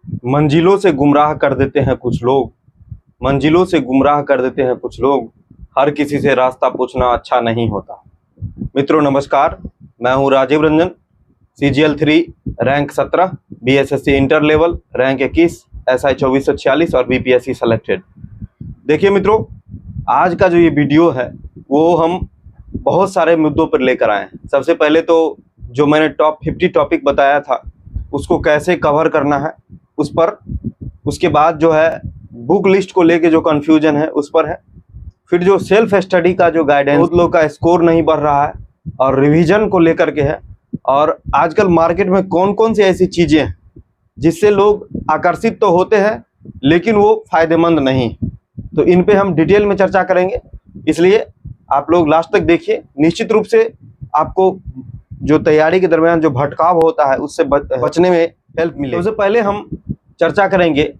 मंजिलों से गुमराह कर देते हैं कुछ लोग, मंजिलों से गुमराह कर देते हैं कुछ लोग, हर किसी से रास्ता पूछना अच्छा नहीं होता। मित्रों नमस्कार, मैं हूं Rajiv Ranjan, CGL 3 rank 17, BSSC inter level rank 21, SI 2446 और BPSC सेलेक्टेड। देखिए मित्रों, आज का जो ये वीडियो है वो हम बहुत सारे मुद्दों पर लेकर आए हैं। सबसे पहले तो जो मैंने टॉप 50 टॉपिक बताया था उसको कैसे कवर करना है उस पर, उसके बाद जो है बुक लिस्ट को लेके जो कन्फ्यूजन है उस पर है, फिर जो सेल्फ स्टडी का जो गाइडेंस, बहुत लोग का स्कोर नहीं बढ़ रहा है और रिवीजन को लेकर के है, और आजकल मार्केट में कौन कौन सी ऐसी चीज़ें हैं जिससे लोग आकर्षित तो होते हैं लेकिन वो फायदेमंद नहीं, तो इन पे हम डिटेल में चर्चा करेंगे। इसलिए आप लोग लास्ट तक देखिए। निश्चित रूप से आपको जो तैयारी के दरमियान जो भटकाव होता है उससे बचने में हेल्प मिले। सबसे पहले हम चर्चा करेंगे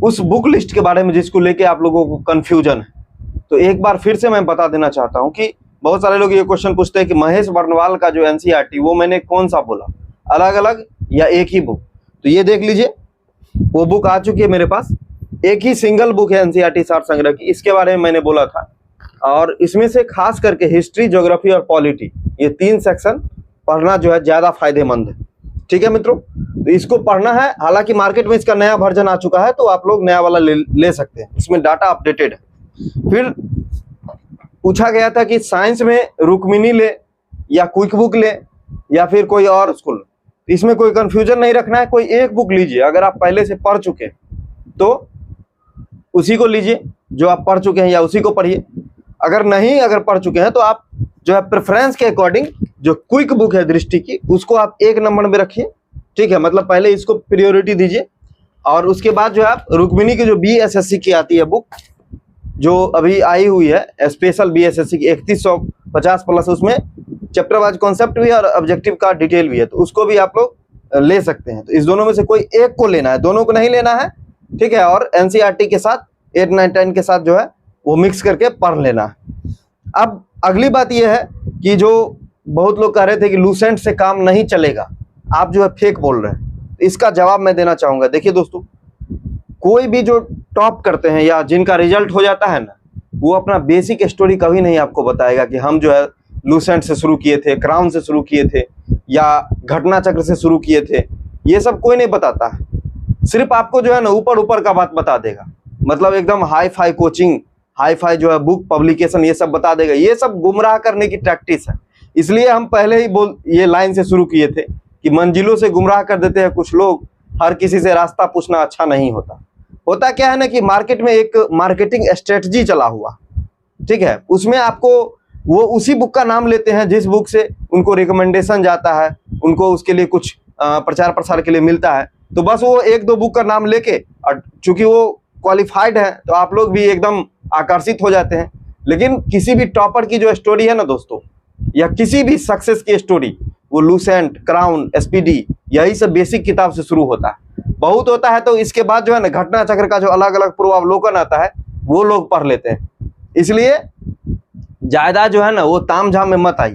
उस बुक लिस्ट के बारे में जिसको लेके आप लोगों को कन्फ्यूजन है। तो एक बार फिर से मैं बता देना चाहता हूं कि बहुत सारे लोग ये क्वेश्चन पूछते हैं कि महेश बर्नवाल का जो NCERT वो मैंने कौन सा बोला, अलग अलग या एक ही बुक। तो ये देख लीजिए, वो बुक आ चुकी है मेरे पास, एक ही सिंगल बुक है NCERT सार संग्रह की, इसके बारे में मैंने बोला था। और इसमें से खास करके हिस्ट्री, ज्योग्राफी और पॉलिटी, ये 3 सेक्शन पढ़ना जो है ज़्यादा फायदेमंद है। ठीक है मित्रों, तो इसको पढ़ना है। हालांकि मार्केट में इसका नया वर्जन आ चुका है तो आप लोग नया वाला ले सकते हैं, इसमें डाटा अपडेटेड है। फिर पूछा गया था कि साइंस में रुक्मिणी ले या क्विक बुक ले या फिर कोई और स्कूल, इसमें कोई कंफ्यूजन नहीं रखना है, कोई एक बुक लीजिए। अगर आप पहले से पढ़ चुके हैं तो उसी को लीजिए, जो आप पढ़ चुके हैं या उसी को पढ़िए। अगर पढ़ चुके हैं तो आप जो है प्रेफरेंस के अकॉर्डिंग जो क्विक बुक है दृष्टि की उसको आप 1 नंबर में रखिए। ठीक है, मतलब पहले इसको प्रायोरिटी दीजिए और उसके बाद जो है आप रुक्मिणी की जो BSSC की आती है बुक, जो अभी आई हुई है स्पेशल BSSC की 3150 प्लस, उसमें चैप्टर वाइज कॉन्सेप्ट भी और ऑब्जेक्टिव का डिटेल भी है, तो उसको भी आप लोग ले सकते हैं। तो इस दोनों में से कोई एक को लेना है, दोनों को नहीं लेना है। ठीक है, और NCERT के साथ 8, 9, 10 के साथ जो है वो मिक्स करके पढ़ लेना है। अब अगली बात यह है कि जो बहुत लोग कह रहे थे कि लूसेंट से काम नहीं चलेगा, आप जो है फेक बोल रहे हैं, इसका जवाब मैं देना चाहूंगा। देखिए दोस्तों, कोई भी जो टॉप करते हैं या जिनका रिजल्ट हो जाता है ना, वो अपना बेसिक स्टोरी कभी नहीं आपको बताएगा कि हम जो है लूसेंट से शुरू किए थे, क्राउन से शुरू किए थे या घटना चक्र से शुरू किए थे। ये सब कोई नहीं बताता है, सिर्फ आपको जो है ना ऊपर ऊपर का बात बता देगा, मतलब एकदम hi fi coaching, hi fi जो है बुक पब्लिकेशन, ये सब बता देगा। ये सब गुमराह करने की प्रैक्टिस है। इसलिए हम पहले ही ये लाइन से शुरू किए थे कि मंजिलों से गुमराह कर देते हैं कुछ लोग, हर किसी से रास्ता पूछना अच्छा नहीं होता। होता क्या है ना कि मार्केट में एक मार्केटिंग स्ट्रेटजी चला हुआ, ठीक है, उसमें आपको वो उसी बुक का नाम लेते हैं जिस बुक से उनको रिकमेंडेशन जाता है, उनको उसके लिए कुछ प्रचार प्रसार के लिए मिलता है, तो बस वो 1-2 बुक का नाम लेके, और चूंकि वो क्वालिफाइड है तो आप लोग भी एकदम आकर्षित हो जाते हैं। लेकिन किसी भी टॉपर की जो स्टोरी है ना दोस्तों, या किसी भी सक्सेस की स्टोरी, वो लूसेंट, क्राउन, SPD, यही सब बेसिक किताब से शुरू होता है। बहुत होता है तो इसके बाद जो है ना घटना चक्र का जो अलग अलग पूर्वावलोकन आता है वो लोग पढ़ लेते हैं। इसलिए ज्यादा जो है ना वो तामझाम में मत आई।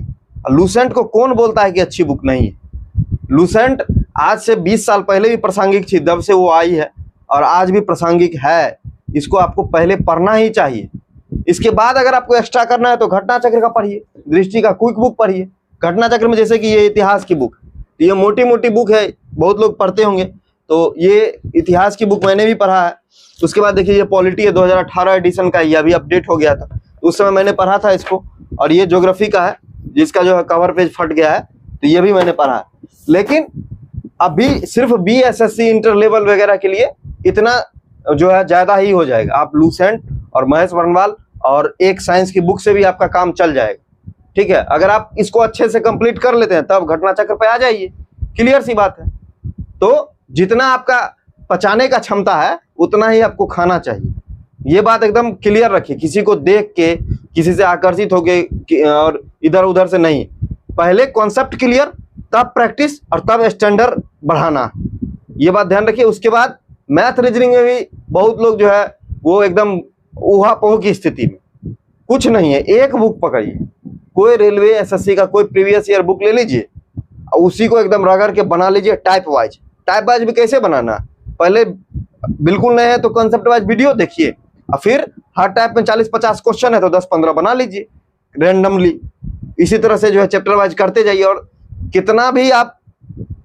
लूसेंट को कौन बोलता है कि अच्छी बुक नहीं है? लूसेंट आज से 20 साल पहले भी प्रासंगिक थी, तब से वो आई है और आज भी प्रासंगिक है। इसको आपको पहले पढ़ना ही चाहिए। इसके बाद अगर आपको एक्स्ट्रा करना है तो घटना चक्र का पढ़िए, दृष्टि का क्विक बुक पढ़िए। घटना चक्र में जैसे कि ये इतिहास की बुक, ये मोटी मोटी बुक है, बहुत लोग पढ़ते होंगे, तो ये इतिहास की बुक मैंने भी पढ़ा है। उसके बाद देखिए ये पॉलिटी है, 2018 एडिशन का, ये अभी अपडेट हो गया था, उस समय मैंने पढ़ा था इसको। और ये ज्योग्राफी का है जिसका जो है कवर पेज फट गया है, तो ये भी मैंने पढ़ा है। लेकिन अभी सिर्फ BSSC इंटर लेवल वगैरह के लिए इतना जो है ज्यादा ही हो जाएगा। आप लूसेंट और महेश बर्नवाल और एक साइंस की बुक से भी आपका काम चल जाएगा। ठीक है, अगर आप इसको अच्छे से कंप्लीट कर लेते हैं तब घटना चक्र पे आ जाइए, क्लियर सी बात है। तो जितना आपका पचाने का क्षमता है उतना ही आपको खाना चाहिए, ये बात एकदम क्लियर रखिए। किसी को देख के, किसी से आकर्षित होके और इधर उधर से नहीं, पहले कॉन्सेप्ट क्लियर, तब प्रैक्टिस और तब स्टैंडर्ड बढ़ाना, ये बात ध्यान रखिए। उसके बाद मैथ रीजनिंग में भी बहुत लोग जो है वो एकदम ऊहापोह की स्थिति में, कुछ नहीं है, एक बुक पकड़िए, कोई रेलवे SSC का कोई प्रीवियस ईयर बुक ले लीजिए और उसी को एकदम रगड़ के बना लीजिए टाइप वाइज। टाइप वाइज भी कैसे बनाना, पहले बिल्कुल नए हैं तो कॉन्सेप्ट वाइज वीडियो देखिए, और फिर हर टाइप में 40-50 क्वेश्चन है तो 10-15 बना लीजिए रेंडमली। इसी तरह से जो है चैप्टर वाइज करते जाइए, और कितना भी आप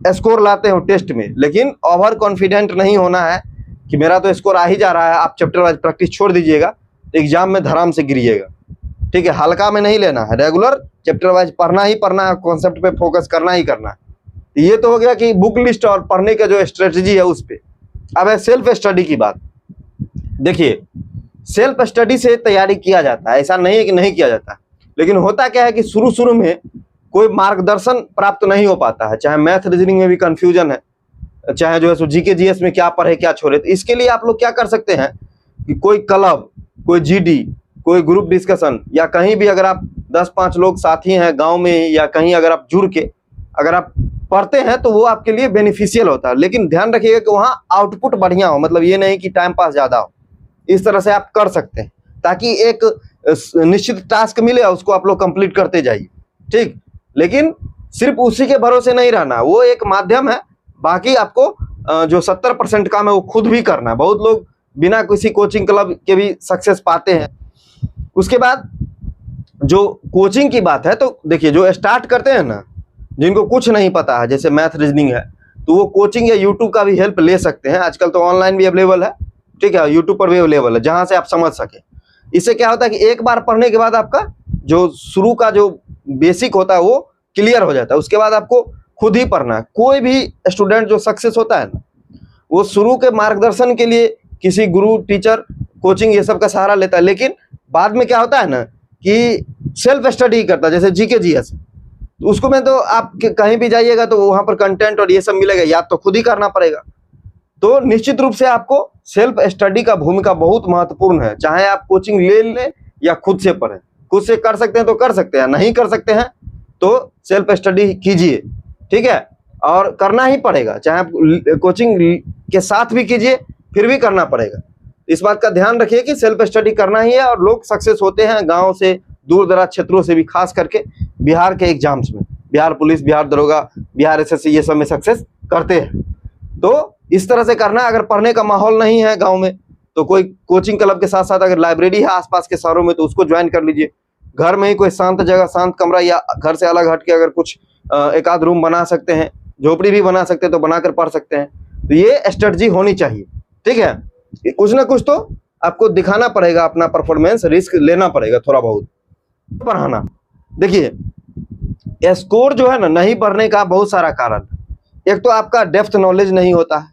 स्कोर लाते हो टेस्ट में, लेकिन ओवर कॉन्फिडेंट नहीं होना है कि मेरा तो स्कोर आ ही जा रहा है। आप चैप्टर वाइज प्रैक्टिस छोड़ दीजिएगा तो एग्जाम में धराम से गिरिएगा। ठीक है, हल्का में नहीं लेना है, रेगुलर चैप्टर वाइज पढ़ना ही पढ़ना है, कॉन्सेप्ट पे फोकस करना ही करना है। ये तो हो गया कि बुक लिस्ट और पढ़ने का जो स्ट्रेटजी है उस पर। अब है सेल्फ स्टडी की बात। देखिए, सेल्फ स्टडी से तैयारी किया जाता है, ऐसा नहीं है कि नहीं किया जाता, लेकिन होता क्या है कि शुरू शुरू में कोई मार्गदर्शन प्राप्त नहीं हो पाता है। चाहे मैथ रीजनिंग में भी कंफ्यूजन है, चाहे जो है सो जीके जीएस में क्या पढ़े क्या छोड़े। तो इसके लिए आप लोग क्या कर सकते हैं कि कोई क्लब, कोई जीडी, कोई ग्रुप डिस्कशन, या कहीं भी अगर आप 10-5 लोग साथी हैं गांव में या कहीं, अगर आप जुड़ के अगर आप पढ़ते हैं तो वो आपके लिए बेनिफिशियल होता है। लेकिन ध्यान रखिएगा कि वहाँ आउटपुट बढ़िया हो, मतलब ये नहीं कि टाइम पास ज्यादा हो। इस तरह से आप कर सकते हैं ताकि एक निश्चित टास्क मिले और उसको आप लोग कंप्लीट करते जाइए। ठीक, लेकिन सिर्फ उसी के भरोसे नहीं रहना, वो एक माध्यम है। बाकी आपको जो 70% काम है वो खुद भी करना है। बहुत लोग बिना किसी कोचिंग क्लब के भी सक्सेस पाते हैं। उसके बाद जो कोचिंग की बात है, तो देखिए जो स्टार्ट करते हैं ना, जिनको कुछ नहीं पता है, जैसे मैथ रीजनिंग है, तो वो कोचिंग या यूट्यूब का भी हेल्प ले सकते हैं। आजकल तो ऑनलाइन भी अवेलेबल है, ठीक है, यूट्यूब पर भी अवेलेबल है, जहां से आप समझ सके। इससे क्या होता है कि एक बार पढ़ने के बाद आपका जो शुरू का जो बेसिक होता है वो क्लियर हो जाता है। उसके बाद आपको खुद ही पढ़ना है। कोई भी स्टूडेंट जो सक्सेस होता है ना, वो शुरू के मार्गदर्शन के लिए किसी गुरु, टीचर, कोचिंग ये सब का सहारा लेता है, लेकिन बाद में क्या होता है ना कि सेल्फ स्टडी करता है। जैसे जीके जीएस, तो उसको में तो आप कहीं भी जाइएगा तो वहां पर कंटेंट और ये सब मिलेगा, याद तो खुद ही करना पड़ेगा। तो निश्चित रूप से आपको सेल्फ स्टडी का भूमिका बहुत महत्वपूर्ण है। चाहे आप कोचिंग ले लें या खुद से पढ़ें, खुद से कर सकते हैं तो कर सकते हैं, नहीं कर सकते हैं तो सेल्फ स्टडी कीजिए। ठीक है, और करना ही पड़ेगा, चाहे आप कोचिंग के साथ भी कीजिए फिर भी करना पड़ेगा। इस बात का ध्यान रखिए कि सेल्फ स्टडी करना ही है। और लोग सक्सेस होते हैं गांव से, दूर दराज क्षेत्रों से भी, खास करके बिहार के एग्जाम्स में, बिहार पुलिस, बिहार दरोगा, बिहार एसएससी, ये सब में सक्सेस करते हैं। तो इस तरह से करना। अगर पढ़ने का माहौल नहीं है गांव में तो कोई कोचिंग क्लब के साथ साथ अगर लाइब्रेरी है आसपास के शहरों में तो उसको ज्वाइन कर लीजिए। घर में ही कोई शांत जगह, शांत कमरा, या घर से अलग हट के अगर कुछ एक आध रूम बना सकते हैं, झोपड़ी भी बना सकते हैं तो बनाकर पढ़ सकते हैं। तो ये स्ट्रेटजी होनी चाहिए। ठीक है, कुछ ना कुछ तो आपको दिखाना पड़ेगा, अपना परफॉर्मेंस, रिस्क लेना पड़ेगा थोड़ा बहुत पढ़ाना। देखिए, स्कोर जो है ना नहीं बढ़ने का बहुत सारा कारण। एक तो आपका डेप्थ नॉलेज नहीं होता है,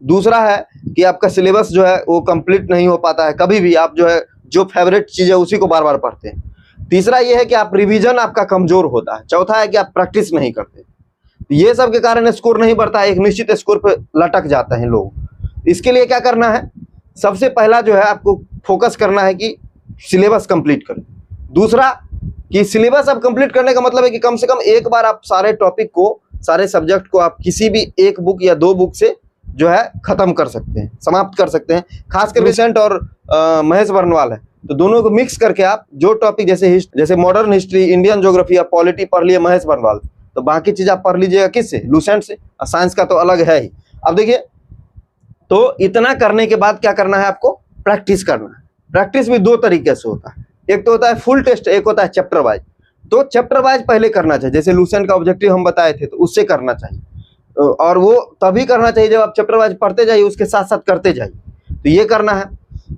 दूसरा है कि आपका सिलेबस जो है वो कंप्लीट नहीं हो पाता है। कभी भी आप जो है जो फेवरेट चीज है उसी को बार बार पढ़ते हैं। तीसरा ये है कि आप रिवीजन आपका कमजोर होता है। चौथा है कि आप प्रैक्टिस नहीं करते। ये सब के कारण स्कोर नहीं बढ़ता है, एक निश्चित स्कोर पे लटक जाते हैं लोग। इसके लिए क्या करना है, सबसे पहला जो है आपको फोकस करना है कि सिलेबस कंप्लीट करें। दूसरा कि सिलेबस अब कंप्लीट करने का मतलब है कि कम से कम एक बार आप सारे टॉपिक को, सारे सब्जेक्ट को आप किसी भी एक बुक या 2 बुक से जो है खत्म कर सकते हैं, समाप्त कर सकते हैं। खासकर रिसेंट और महेश बर्नवाल है, तो दोनों को मिक्स करके आप जो टॉपिक, जैसे मॉडर्न हिस्ट्री, इंडियन ज्योग्राफी या पॉलिटी पढ़ लिए महेश बर्नवाल, तो बाकी चीज आप पढ़ लीजिएगा किससे, लूसेंट से। और साइंस का तो अलग है ही। अब देखिए, तो इतना करने के बाद क्या करना है, आपको प्रैक्टिस करना है। प्रैक्टिस भी 2 तरीके से होता है, एक तो होता है फुल टेस्ट, एक होता है चैप्टर वाइज। तो चैप्टर वाइज पहले करना चाहिए, जैसे लूसेंट का ऑब्जेक्टिव हम बताए थे तो उससे करना चाहिए। और वो तभी करना चाहिए जब आप चैप्टर वाइज पढ़ते जाइए, उसके साथ साथ करते जाइए, तो ये करना है।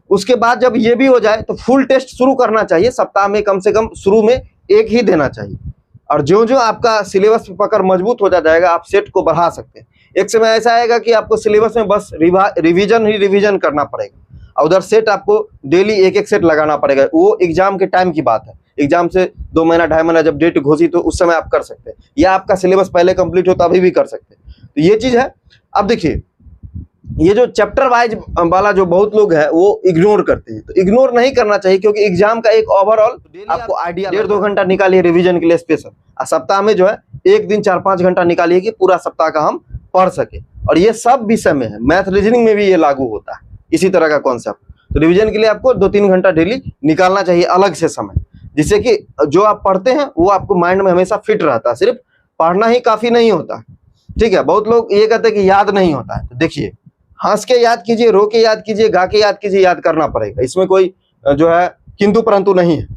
उसके बाद जब ये भी हो जाए तो फुल टेस्ट शुरू करना चाहिए। सप्ताह में कम से कम शुरू में एक ही देना चाहिए। और जो जो आपका सिलेबस पकड़ मजबूत हो जाएगा, आप सेट को बढ़ा सकते हैं। एक समय ऐसा आएगा कि आपको सिलेबस में बस रिवीजन ही रिवीजन करना पड़ेगा, और उधर सेट आपको डेली एक सेट लगाना पड़ेगा। वो एग्जाम के टाइम की बात है, एग्जाम से 2 महीना 2.5 महीना जब डेट घोषित हो उस समय आप कर सकते हैं, या आपका सिलेबस पहले कंप्लीट हो तो अभी भी कर सकते हैं। तो ये चीज है। अब देखिए, ये जो चैप्टर वाइज वाला जो बहुत लोग हैं वो इग्नोर करते हैं, तो इग्नोर नहीं करना चाहिए, क्योंकि एग्जाम का एक ओवरऑल आपको आइडिया 1.5-2 घंटा निकालिए रिवीजन के लिए स्पेशल। और सप्ताह में जो है एक दिन 4-5 घंटा निकालिए कि पूरा सप्ताह का हम पढ़ सके। और ये सब विषय में है, मैथ रीजनिंग में भी ये लागू होता है इसी तरह का कॉन्सेप्ट। तो रिवीजन के लिए आपको 2-3 घंटा डेली निकालना चाहिए अलग से समय, जिससे कि जो आप पढ़ते हैं वो आपको माइंड में हमेशा फिट रहता है। सिर्फ पढ़ना ही काफी नहीं होता, ठीक है। बहुत लोग ये कहते हैं कि याद नहीं होता है, तो देखिए हंस के याद कीजिए, रो के याद कीजिए, गा के याद कीजिए, याद करना पड़ेगा। इसमें कोई जो है किंतु परंतु नहीं है।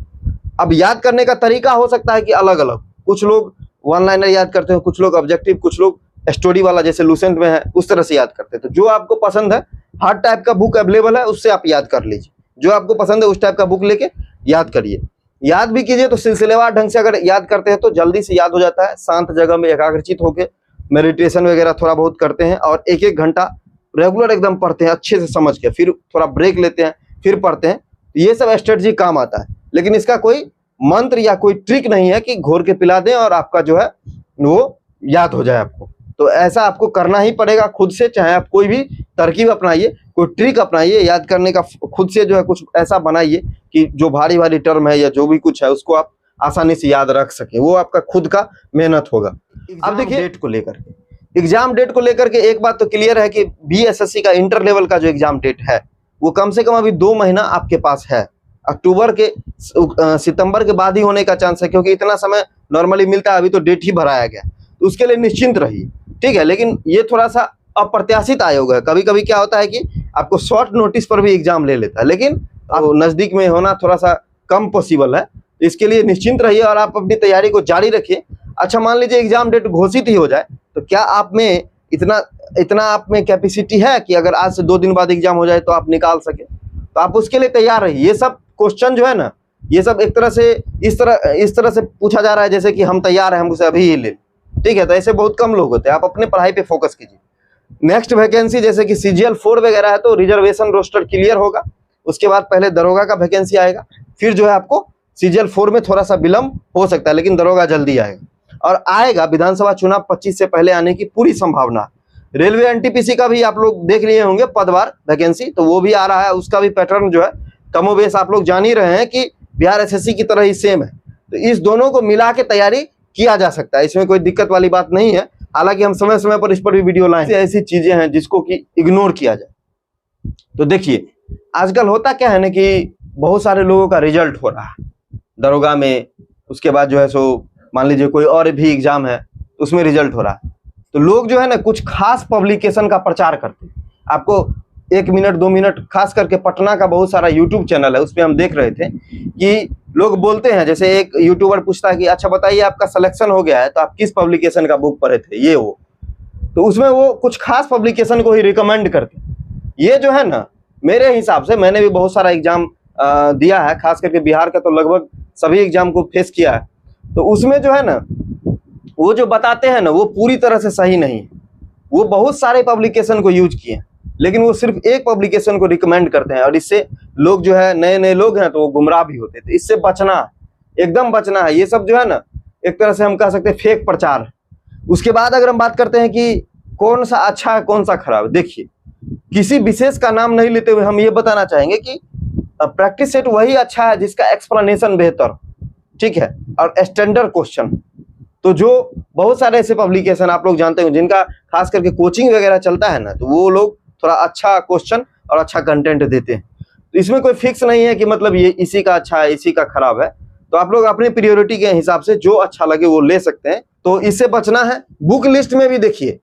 अब याद करने का तरीका हो सकता है कि अलग अलग, कुछ लोग वन लाइनर याद करते हैं, कुछ लोग ऑब्जेक्टिव, कुछ लोग स्टोरी वाला जैसे लूसेंट में है उस तरह से याद करते हैं। तो जो आपको पसंद है, हर टाइप का बुक अवेलेबल है, उससे आप याद कर लीजिए। जो आपको पसंद है उस टाइप का बुक लेके याद करिए। याद भी कीजिए तो सिलसिलेवार ढंग से अगर याद करते हैं तो जल्दी से याद हो जाता है। शांत जगह में एकाग्रचित होकर मेडिटेशन वगैरह थोड़ा बहुत करते हैं और एक एक घंटा रेगुलर एकदम पढ़ते हैं अच्छे से समझ के, फिर थोड़ा ब्रेक लेते हैं, फिर पढ़ते हैं। ये सब स्ट्रेटजी काम आता है, लेकिन इसका कोई मंत्र या कोई ट्रिक नहीं है कि घोर के पिला दें और आपका जो है वो याद हो जाए आपको। तो ऐसा आपको करना ही पड़ेगा खुद से, चाहे आप कोई भी तरकीब अपनाइए, कोई ट्रिक अपनाइए याद करने का, खुद से जो है कुछ ऐसा बनाइए कि जो भारी भारी टर्म है या जो भी कुछ है उसको आप आसानी से याद रख सके। वो आपका खुद का मेहनत होगा। अब देखिए डेट को लेकर के, एग्जाम डेट को लेकर के एक बात तो क्लियर है कि बीएसएससी का इंटर लेवल का जो एग्जाम डेट है वो कम से कम अभी 2 महीना आपके पास है। अक्टूबर के सितंबर के बाद ही होने का चांस है, क्योंकि इतना समय नॉर्मली मिलता है, अभी तो डेट ही भराया गया। तो उसके लिए निश्चिंत रहिए, ठीक है। लेकिन ये थोड़ा सा अप्रत्याशित आयोग है। कभी कभी क्या होता है कि आपको शॉर्ट नोटिस पर भी एग्जाम ले लेता है, लेकिन नजदीक में होना थोड़ा सा कम पॉसिबल है। इसके लिए निश्चिंत रहिए और आप अपनी तैयारी को जारी रखिए। अच्छा, मान लीजिए एग्जाम डेट घोषित ही हो जाए, तो क्या आप में इतना आप में कैपेसिटी है कि अगर आज से 2 दिन बाद एग्जाम हो जाए तो आप निकाल सके? तो आप उसके लिए तैयार रहिए। ये सब क्वेश्चन जो है ना, ये सब एक तरह से इस तरह से पूछा जा रहा है जैसे कि हम तैयार हैं, हमसे अभी ही ले, ठीक है। तो ऐसे बहुत कम लोग होते हैं। आप अपने पढ़ाई पे फोकस कीजिए। नेक्स्ट वैकेंसी जैसे कि CGL 4 वगैरह है तो रिजर्वेशन रोस्टर क्लियर होगा, उसके बाद पहले दरोगा का वैकेंसी आएगा, फिर जो है आपको CGL 4 में थोड़ा सा विलंब हो सकता है, लेकिन दरोगा जल्दी आएगा। और आएगा विधानसभा चुनाव 25 से पहले आने की पूरी संभावना। रेलवे NTPC का भी आप लोग देख लिए होंगे पदवार वैकेंसी, तो वो भी आ रहा है। उसका भी पैटर्न जो है कमोबेश आप लोग जान ही रहे हैं कि बिहार SSC की तरह ही सेम है। तो इस दोनों को मिला के तैयारी किया जा सकता है, इसमें कोई दिक्कत वाली बात नहीं है। हालांकि हम समय समय पर इस पर भी वीडियो लाएं। ऐसी चीजें हैं जिसको कि इग्नोर किया जाए। तो देखिए आजकल होता क्या है ना कि बहुत सारे लोगों का रिजल्ट हो रहा है दरोगा में, उसके बाद जो है सो मान लीजिए कोई और भी एग्जाम है उसमें रिजल्ट हो रहा है। तो लोग जो है ना कुछ खास पब्लिकेशन का प्रचार करते हैं। आपको 1 मिनट 2 मिनट, खास करके पटना का बहुत सारा यूट्यूब चैनल है, उस पर हम देख रहे थे कि लोग बोलते हैं, जैसे एक यूट्यूबर पूछता है कि अच्छा बताइए आपका सिलेक्शन हो गया है तो आप किस पब्लिकेशन का बुक पढ़े थे, ये वो। तो उसमें वो कुछ खास पब्लिकेशन को ही रिकमेंड करते हैं। ये जो है ना, मेरे हिसाब से मैंने भी बहुत सारा एग्जाम दिया है, खास करके बिहार का तो लगभग सभी एग्जाम को फेस किया है। तो उसमें जो है ना वो जो बताते हैं ना वो पूरी तरह से सही नहीं है। वो बहुत सारे पब्लिकेशन को यूज किए हैं, लेकिन वो सिर्फ एक पब्लिकेशन को रिकमेंड करते हैं, और इससे लोग जो है नए नए लोग हैं तो वो गुमराह भी होते थे। इससे बचना, एकदम बचना है। ये सब जो है ना एक तरह से हम कह सकते हैं फेक प्रचार है। उसके बाद अगर हम बात करते हैं कि कौन सा अच्छा है कौन सा खराब, देखिए किसी विशेष का नाम नहीं लेते हुए हम ये बताना चाहेंगे कि प्रैक्टिस सेट वही अच्छा है जिसका एक्सप्लेनेशन बेहतर, ठीक है, और स्टैंडर्ड क्वेश्चन। तो जो बहुत सारे ऐसे पब्लिकेशन आप लोग जानते हैं जिनका खास करके कोचिंग वगैरह चलता है ना, तो वो लोग थोड़ा अच्छा क्वेश्चन और अच्छा कंटेंट देते हैं। तो इसमें कोई फिक्स नहीं है कि मतलब ये इसी का अच्छा है इसी का खराब है। तो आप लोग अपनी प्रायोरिटी के हिसाब से जो अच्छा लगे वो ले सकते हैं। तो इससे बचना है। बुक लिस्ट में भी देखिए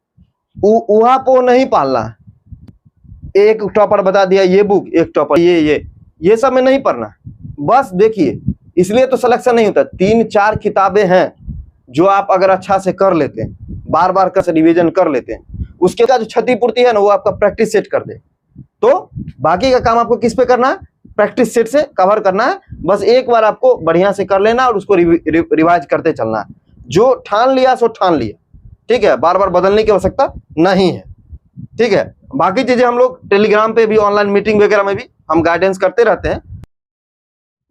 उहा पो नहीं पालना है। एक टॉपर बता दिया ये बुक, एक टॉपर ये सब में नहीं पढ़ना। बस देखिए, इसलिए तो सिलेक्शन नहीं होता। 3-4 किताबें हैं जो आप अगर अच्छा से कर लेते हैं, बार बार कर रिवीजन कर लेते हैं, उसके बाद जो क्षतिपूर्ति है ना वो आपका प्रैक्टिस सेट कर दे। तो बाकी का काम आपको किस पे करना है, प्रैक्टिस सेट से कवर करना है। बस एक बार आपको बढ़िया से कर लेना और उसको रिवाइज करते चलना है। जो ठान लिया सो ठान लिया, ठीक है, बार बार बदलने की आवश्यकता नहीं है, ठीक है। बाकी चीजें हम लोग टेलीग्राम पे भी, ऑनलाइन मीटिंग वगैरह में भी हम गाइडेंस करते रहते हैं।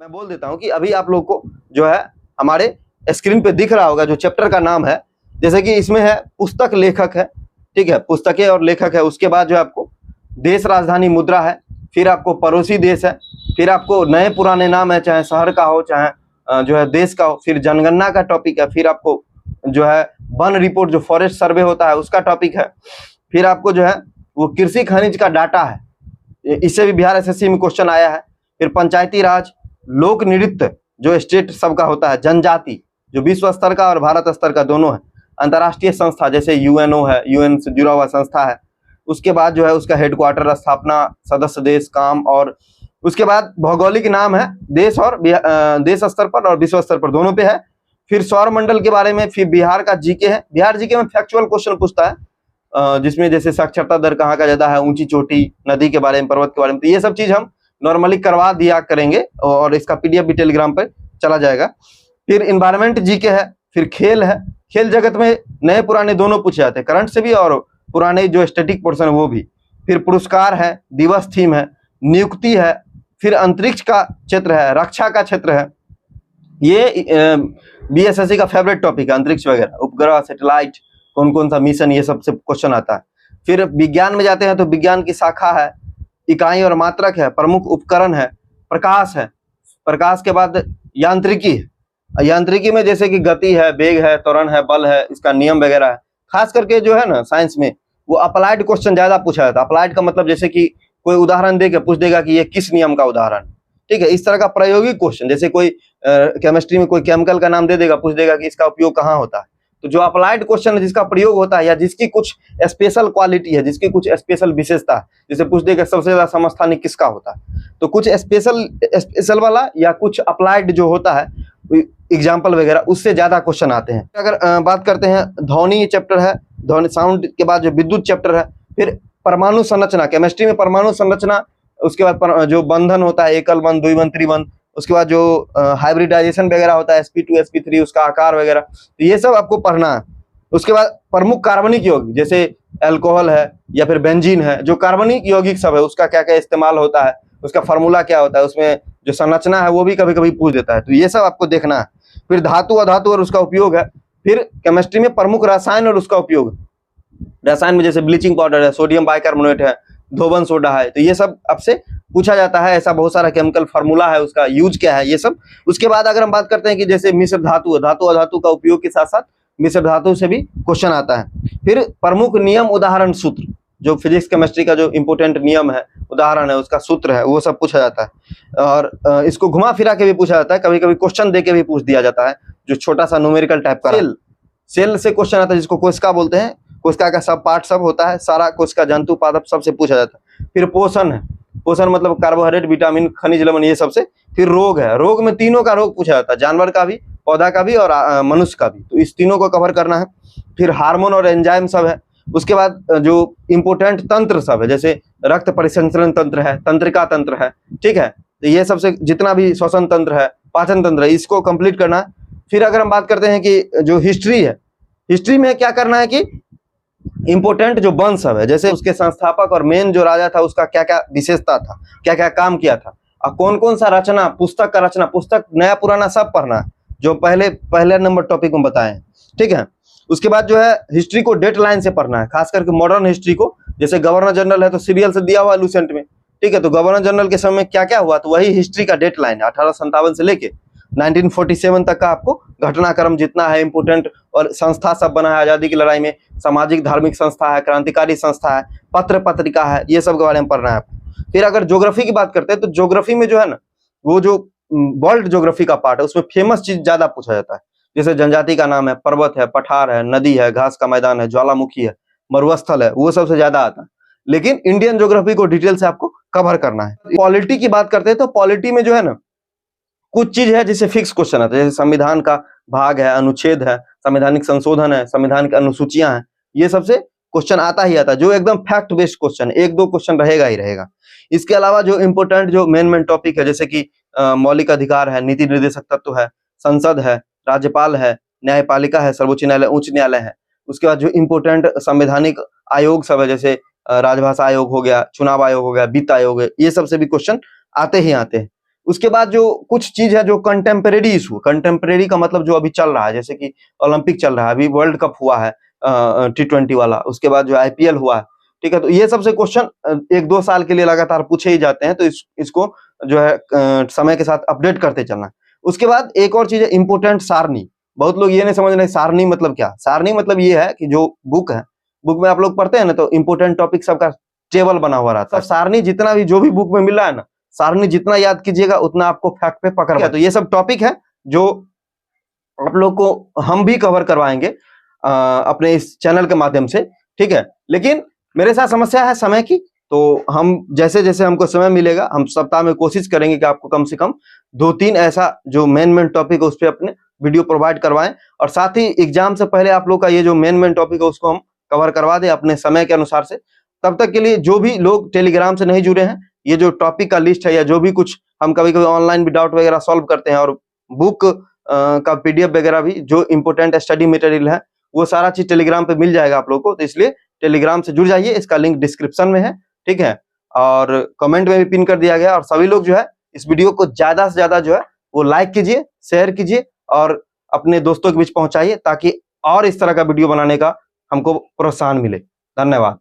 मैं बोल देता हूं कि अभी आप लोग को जो है हमारे स्क्रीन पे दिख रहा होगा जो चैप्टर का नाम है, जैसे कि इसमें है पुस्तक लेखक है, ठीक है, पुस्तकें और लेखक है। उसके बाद जो आपको देश राजधानी मुद्रा है, फिर आपको पड़ोसी देश है, फिर आपको नए पुराने नाम है, चाहे शहर का हो चाहे जो है देश का हो, फिर जनगणना का टॉपिक है, फिर आपको जो है वन रिपोर्ट जो फॉरेस्ट सर्वे होता है उसका टॉपिक है, फिर आपको जो है वो कृषि खनिज का डाटा है, इससे भी बिहार SSC में क्वेश्चन आया है। फिर पंचायती राज, लोक नृत्य जो स्टेट सबका होता है, जनजाति जो विश्व स्तर का और भारत स्तर का दोनों है, अंतर्राष्ट्रीय संस्था जैसे UNO है, UN से जुड़ा हुआ संस्था है, उसके बाद जो है उसका हेडक्वार्टर, स्थापना, सदस्य देश, काम, और उसके बाद भौगोलिक नाम है देश, और देश स्तर पर और विश्व स्तर पर दोनों पे है। फिर सौर मंडल के बारे में, फिर बिहार का जीके है। बिहार जीके में फैक्चुअल क्वेश्चन पूछता है, जिसमें जैसे साक्षरता दर कहाँ का ज्यादा है, ऊंची चोटी, नदी के बारे में, पर्वत के बारे में, तो ये सब चीज हम नॉर्मली करवा दिया करेंगे और इसका पीडीएफ भी टेलीग्राम पे चला जाएगा। फिर इन्वायरमेंट जीके है, फिर खेल है। खेल जगत में नए पुराने दोनों पूछे जाते हैं, करंट से भी और पुराने जो स्टैटिक पोर्शन है वो भी। फिर पुरस्कार है, दिवस थीम है, नियुक्ति है, फिर अंतरिक्ष का क्षेत्र है, रक्षा का क्षेत्र है। ये बीएसएससी का फेवरेट टॉपिक है, अंतरिक्ष वगैरह, उपग्रह, सैटेलाइट, कौन कौन सा मिशन, ये सबसे क्वेश्चन आता है। फिर विज्ञान में जाते हैं तो विज्ञान की शाखा है, इकाई और मात्रक है, प्रमुख उपकरण है, प्रकाश है। प्रकाश के बाद यांत्रिकी है। यांत्रिकी में जैसे कि गति है, वेग है, त्वरण है, बल है, इसका नियम वगैरह है। खास करके जो है ना साइंस में वो अप्लाइड क्वेश्चन ज्यादा पूछा जाता है। अप्लाइड का मतलब जैसे कि कोई उदाहरण दे के पूछ देगा कि ये किस नियम का उदाहरण, ठीक है। इस तरह का प्रायोगिक क्वेश्चन, जैसे कोई केमिस्ट्री में कोई केमिकल का नाम दे देगा, पूछ देगा कि इसका उपयोग कहाँ होता है। तो जो अप्लाइड क्वेश्चन है जिसका प्रयोग होता है या जिसकी कुछ स्पेशल क्वालिटी है, जिसकी कुछ स्पेशल विशेषता है, जैसे पूछ देगा सबसे ज्यादा समस्थानिक किसका होता है, तो कुछ स्पेशल वाला या कुछ अप्लाइड जो होता है एग्जाम्पल वगैरह, उससे ज्यादा क्वेश्चन आते हैं। अगर बात करते हैं ध्वनि चैप्टर है, ध्वनि साउंड के बाद जो विद्युत चैप्टर है, फिर परमाणु संरचना, केमिस्ट्री में परमाणु संरचना, उसके बाद जो बंधन होता है, एकल बंध, द्विबंध, त्रिबंध, उसके बाद जो हाइब्रिडाइजेशन वगैरह होता है, sp2 sp3, उसका आकार वगैरह, तो ये सब आपको पढ़ना है। उसके बाद प्रमुख कार्बनिक यौगिक, जैसे अल्कोहल है या फिर बेंजीन है, जो कार्बनिक यौगिक सब है उसका क्या क्या इस्तेमाल होता है, उसका फार्मूला क्या होता है, उसमें जो संरचना है वो भी कभी कभी पूछ देता है, तो ये सब आपको देखना है। फिर धातु, अधातु और उसका उपयोग है। फिर केमिस्ट्री में प्रमुख रसायन और उसका उपयोग, रसायन में जैसे ब्लीचिंग पाउडर है, सोडियम बाइकार्बोनेट है, धोबन सोडा है, तो ये सब आपसे पूछा जाता है। ऐसा बहुत सारा केमिकल फार्मूला है, उसका यूज क्या है, ये सब। उसके बाद अगर हम बात करते हैं कि जैसे मिश्र धातु है, धातु अधातु का उपयोग के साथ साथ मिश्र धातु से भी क्वेश्चन आता है। फिर प्रमुख नियम, उदाहरण, सूत्र, जो फिजिक्स केमिस्ट्री का जो इंपोर्टेंट नियम है, उदाहरण है, उसका सूत्र है, वो सब पूछा जाता है। और इसको घुमा फिरा के भी पूछा जाता है, कभी कभी क्वेश्चन दे के भी पूछ दिया जाता है, जो छोटा सा न्यूमेरिकल टाइप का। सेल से क्वेश्चन आता है, जिसको कोशिका बोलते हैं, कोशिका का सब पार्ट सब होता है, सारा कोशिका, जंतु, पादप, सबसे पूछा जाता है। फिर पोषण है, पोषण मतलब कार्बोहाइड्रेट, विटामिन, खनिज लवण, ये सबसे। फिर रोग है, रोग में तीनों का रोग पूछा जाता है, जानवर का भी, पौधा का भी और मनुष्य का भी, तो इस तीनों को कवर करना है। फिर हार्मोन और एंजाइम सब है। उसके बाद जो इंपोर्टेंट तंत्र सब है, जैसे रक्त परिसंचरण तंत्र है, तंत्रिका तंत्र है, ठीक है, तो ये सबसे जितना भी श्वसन तंत्र है, पाचन तंत्र है, इसको कंप्लीट करना है। फिर अगर हम बात करते हैं कि जो हिस्ट्री है, हिस्ट्री में क्या करना है कि इंपोर्टेंट जो वंश सब है, जैसे उसके संस्थापक और मेन जो राजा था उसका क्या क्या विशेषता था, क्या क्या काम किया था, और कौन कौन सा रचना, पुस्तक का रचना, पुस्तक नया पुराना सब पढ़ना है, जो पहले नंबर टॉपिक में बताए हैं, ठीक है। उसके बाद जो है हिस्ट्री को डेट लाइन से पढ़ना है, खास करके मॉडर्न हिस्ट्री को। जैसे गवर्नर जनरल है तो सीरियल से दिया हुआ है लूसेंट में, ठीक है, तो गवर्नर जनरल के समय में क्या क्या हुआ, तो वही हिस्ट्री का डेट लाइन है। 1857 से लेके 1947 तक का आपको घटनाक्रम जितना है इंपोर्टेंट, और संस्था सब बना है आजादी की लड़ाई में, सामाजिक धार्मिक संस्था है, क्रांतिकारी संस्था है, पत्र पत्रिका है, ये सब के बारे में पढ़ना है। फिर अगर ज्योग्राफी की बात करते हैं तो ज्योग्राफी में जो है ना, वो जो वर्ल्ड ज्योग्राफी का पार्ट है उसमें फेमस चीज ज्यादा पूछा जाता है, जैसे जनजाति का नाम है, पर्वत है, पठार है, नदी है, घास का मैदान है, ज्वालामुखी है, मरुस्थल है, वो सबसे ज्यादा आता है। लेकिन इंडियन ज्योग्राफी को डिटेल से आपको कवर करना है। पॉलिटी की बात करते हैं तो पॉलिटी में जो है ना, कुछ चीज है जिसे फिक्स क्वेश्चन आता है, जैसे संविधान का भाग है, अनुच्छेद है, संवैधानिक संशोधन है, संविधान की अनुसूचियां हैं, ये सबसे क्वेश्चन आता ही आता है, जो एकदम फैक्ट बेस्ड क्वेश्चन, एक दो क्वेश्चन रहेगा ही रहेगा। इसके अलावा जो इंपोर्टेंट जो मेन टॉपिक है, जैसे कि मौलिक अधिकार है, नीति निर्देशक तत्व है, संसद है, राज्यपाल है, न्यायपालिका है, सर्वोच्च न्यायालय, उच्च न्यायालय है। उसके बाद जो इंपोर्टेंट संवैधानिक आयोग सब है, जैसे राजभाषा आयोग हो गया, चुनाव आयोग हो गया, वित्त आयोग है, ये सबसे भी क्वेश्चन आते ही आते हैं। उसके बाद जो कुछ चीज है जो कंटेम्परेरी इशू, कंटेम्परेरी का मतलब जो अभी चल रहा है, जैसे कि ओलंपिक चल रहा है, अभी वर्ल्ड कप हुआ है T20 वाला, उसके बाद जो IPL हुआ है, ठीक है, तो ये सबसे क्वेश्चन 1-2 साल के लिए लगातार पूछे ही जाते हैं, तो इसको जो है समय के साथ अपडेट करते चलना है। उसके बाद एक और चीज है इंपोर्टेंट सारणी। बहुत लोग ये नहीं समझ रहे सारणी मतलब क्या। सारणी मतलब ये है कि जो बुक है, बुक में आप लोग पढ़ते हैं ना, तो इंपोर्टेंट टॉपिक सबका टेबल बना हुआ रहता है। सारणी जितना भी जो भी बुक में मिल रहा है ना, सारणी जितना याद कीजिएगा उतना आपको फैक्ट पे पकड़। तो ये सब टॉपिक है जो आप लोग को हम भी कवर करवाएंगे अपने इस चैनल के माध्यम से, ठीक है। लेकिन मेरे साथ समस्या है समय की, तो हम जैसे जैसे हमको समय मिलेगा हम सप्ताह में कोशिश करेंगे कि आपको कम से कम 2-3 ऐसा जो मेन टॉपिक है उस पर अपने वीडियो प्रोवाइड करवाएं, और साथ ही एग्जाम से पहले आप लोग का ये जो मेन टॉपिक है उसको हम कवर करवा दें अपने समय के अनुसार से। तब तक के लिए जो भी लोग टेलीग्राम से नहीं जुड़े हैं, ये जो टॉपिक का लिस्ट है या जो भी कुछ हम कभी कभी ऑनलाइन भी डाउट वगैरह सॉल्व करते हैं, और बुक का पीडीएफ वगैरह भी जो इंपोर्टेंट स्टडी मटेरियल है वो सारा चीज टेलीग्राम पे मिल जाएगा आप लोग को। तो इसलिए टेलीग्राम से जुड़ जाइए, इसका लिंक डिस्क्रिप्शन में है, ठीक है, और कमेंट में भी पिन कर दिया गया। और सभी लोग जो है इस वीडियो को ज्यादा से ज्यादा जो है वो लाइक कीजिए, शेयर कीजिए और अपने दोस्तों के बीच पहुंचाइए, ताकि और इस तरह का वीडियो बनाने का हमको प्रोत्साहन मिले। धन्यवाद।